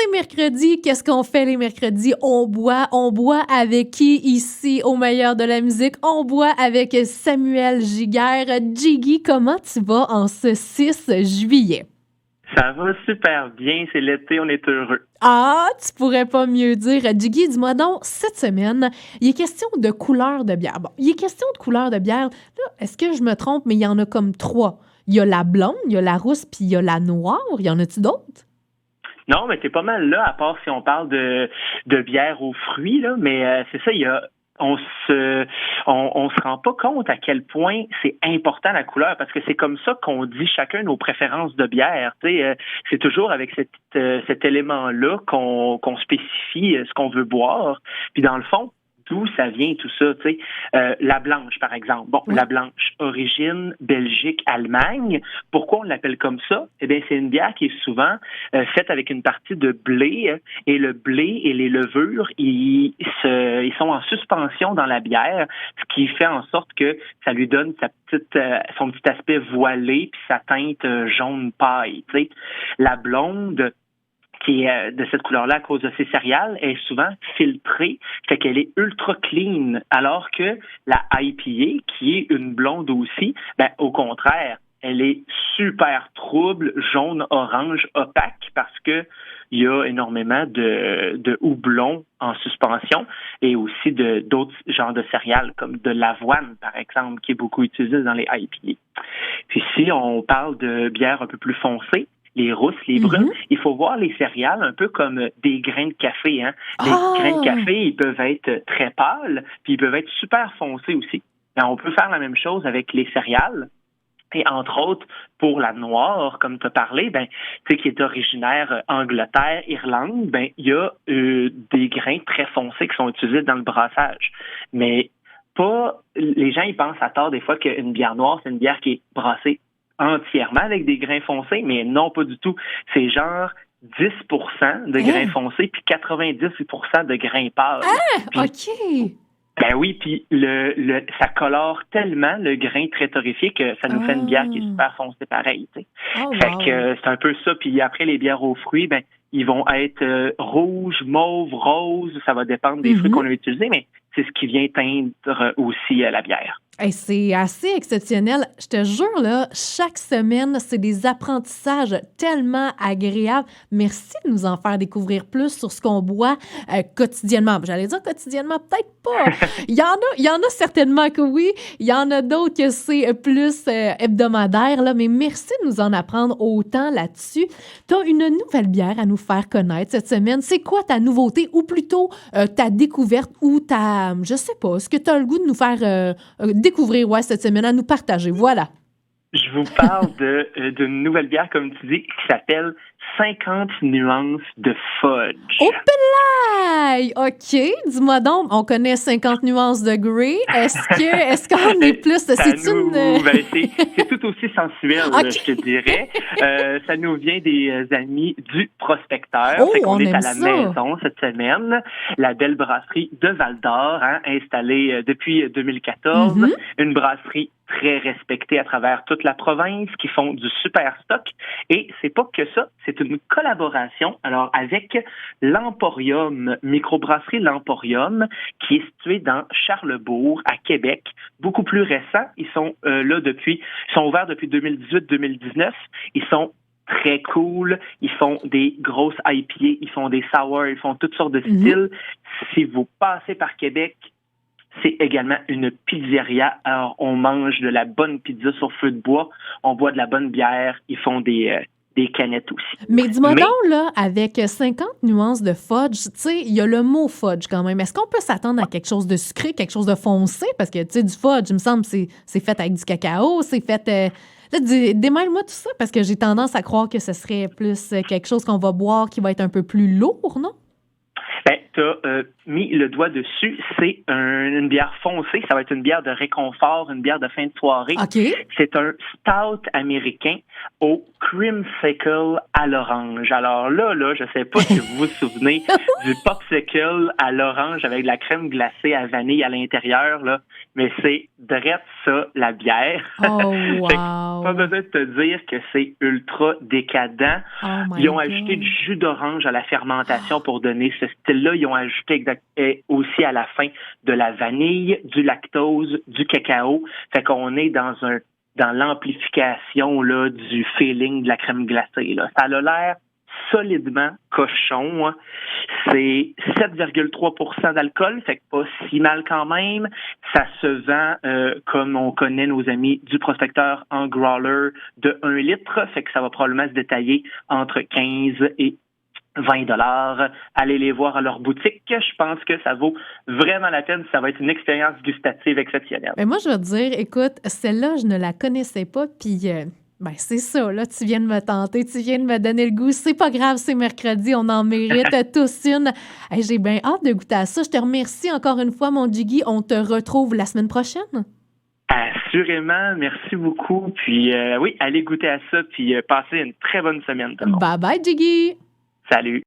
C'est mercredi. Qu'est-ce qu'on fait les mercredis? On boit. On boit avec qui ici au meilleur de la musique? On boit avec Samuel Giguère. Jiggy, comment tu vas en ce 6 juillet? Ça va super bien, c'est l'été, on est heureux. Ah, tu pourrais pas mieux dire. Jiggy, dis-moi donc, cette semaine, il est question de couleur de bière. Bon, il est question de couleur de bière. Là, est-ce que je me trompe, mais il y en a comme 3. Il y a la blonde, il y a la rousse, puis il y a la noire. Il y en a-tu d'autres? Non, mais t'es pas mal là, à part si on parle de bière aux fruits, là, mais c'est ça, on se rend pas compte à quel point c'est important la couleur, parce que c'est comme ça qu'on dit chacun nos préférences de bière. C'est toujours avec cet élément-là qu'on spécifie ce qu'on veut boire. Puis dans le fond, d'où ça vient tout ça, tu sais. La blanche, par exemple. Bon, Oui. La blanche, origine Belgique, Allemagne. Pourquoi on l'appelle comme ça? Eh bien, c'est une bière qui est souvent faite avec une partie de blé, et le blé et les levures, ils sont en suspension dans la bière, ce qui fait en sorte que ça lui donne son petit aspect voilé puis sa teinte jaune paille, tu sais. La blonde, qui est de cette couleur-là à cause de ses céréales, est souvent filtrée, fait qu'elle est ultra clean, alors que la IPA, qui est une blonde aussi, ben, au contraire, elle est super trouble, jaune, orange, opaque, parce que il y a énormément de houblon en suspension et aussi d'autres genres de céréales, comme de l'avoine, par exemple, qui est beaucoup utilisé dans les IPA. Puis si on parle de bières un peu plus foncées, les rousses, les brunes, il faut voir les céréales un peu comme des grains de café. Hein. Les grains de café, ils peuvent être très pâles, puis ils peuvent être super foncés aussi. Ben, on peut faire la même chose avec les céréales. Et entre autres, pour la noire, comme tu as parlé, ben, tu sais, qui est originaire Angleterre, Irlande, ben, il y a des grains très foncés qui sont utilisés dans le brassage. Mais pas, les gens, ils pensent à tort des fois qu'une bière noire, c'est une bière qui est brassée entièrement avec des grains foncés, mais non, pas du tout. C'est genre 10% de grains foncés puis 90% de grains pâles. Ah, OK. Ben oui, puis ça colore tellement le grain très torréfié que ça nous fait une bière qui est super foncée pareil. Tu sais. Fait que c'est un peu ça. Puis après, les bières aux fruits, ben ils vont être rouges, mauves, roses. Ça va dépendre des fruits qu'on a utilisés, mais c'est ce qui vient teindre aussi la bière. Hey, c'est assez exceptionnel. Je te jure, là, chaque semaine, c'est des apprentissages tellement agréables. Merci de nous en faire découvrir plus sur ce qu'on boit quotidiennement. J'allais dire quotidiennement, peut-être pas. Il y en a certainement que oui. Il y en a d'autres que c'est plus hebdomadaire, là, mais merci de nous en apprendre autant là-dessus. Tu as une nouvelle bière à nous faire connaître cette semaine. C'est quoi ta nouveauté ou plutôt ta découverte ou je sais pas, est-ce que tu as le goût de nous faire découvrir cette semaine, à nous partager. Voilà. Je vous parle d'une nouvelle bière, comme tu dis, qui s'appelle 50 nuances de fudge. Oh, pelaille! OK, dis-moi donc, on connaît 50 nuances de Grey. Est-ce qu'on est plus... c'est tout aussi sensuel, okay. Je te dirais. Ça nous vient des amis du prospecteur. Oh, fait qu'on est à la ça. maison cette semaine. La belle brasserie de Val-d'Or, hein, installée depuis 2014. Une brasserie très respectés à travers toute la province, qui font du super stock. Et c'est pas que ça, c'est une collaboration alors avec l'Emporium, microbrasserie L'Emporium, qui est située dans Charlesbourg, à Québec. Beaucoup plus récent. Ils sont ils sont ouverts depuis 2018-2019. Ils sont très cool. Ils font des grosses IPA, ils font des sour, ils font toutes sortes de styles. Si vous passez par Québec, c'est également une pizzeria. Alors, on mange de la bonne pizza sur feu de bois. On boit de la bonne bière. Ils font des canettes aussi. Mais dis-moi donc, là, avec 50 nuances de fudge, tu sais, il y a le mot fudge quand même. Est-ce qu'on peut s'attendre à quelque chose de sucré, quelque chose de foncé? Parce que, tu sais, du fudge, il me semble, c'est fait avec du cacao, c'est fait... Là, démêle-moi tout ça, parce que j'ai tendance à croire que ce serait plus quelque chose qu'on va boire qui va être un peu plus lourd, non? Ben, tu as mis le doigt dessus. C'est une bière foncée. Ça va être une bière de réconfort, une bière de fin de soirée. OK. C'est un stout américain au creamsicle à l'orange. Alors là, je sais pas si vous vous souvenez du popsicle à l'orange avec de la crème glacée à vanille à l'intérieur, là. Mais c'est drette ça, la bière. Oh, Fait que pas wow! besoin de te dire que c'est ultra décadent. Oh my Ils ont God. ajouté du jus d'orange à la fermentation pour donner ce style-là. Ils ont ajouté aussi à la fin de la vanille, du lactose, du cacao. Fait qu'on est dans l'amplification là, du feeling de la crème glacée. Là. Ça a l'air solidement cochon. Hein. C'est 7,3 % d'alcool, fait que pas si mal quand même. Ça se vend comme on connaît nos amis du prospecteur en growler de 1 litre, fait que ça va probablement se détailler entre 15 et 20 $. Allez les voir à leur boutique. Je pense que ça vaut vraiment la peine. Ça va être une expérience gustative exceptionnelle. Mais moi, je vais te dire, écoute, celle-là, je ne la connaissais pas, puis ben c'est ça, là, tu viens de me tenter, tu viens de me donner le goût. C'est pas grave, c'est mercredi, on en mérite tous une. Hey, j'ai bien hâte de goûter à ça. Je te remercie encore une fois, mon Jiggy. On te retrouve la semaine prochaine. Assurément, merci beaucoup. Puis oui, allez goûter à ça, puis passez une très bonne semaine tout le monde. Bye bye, Jiggy! Salut!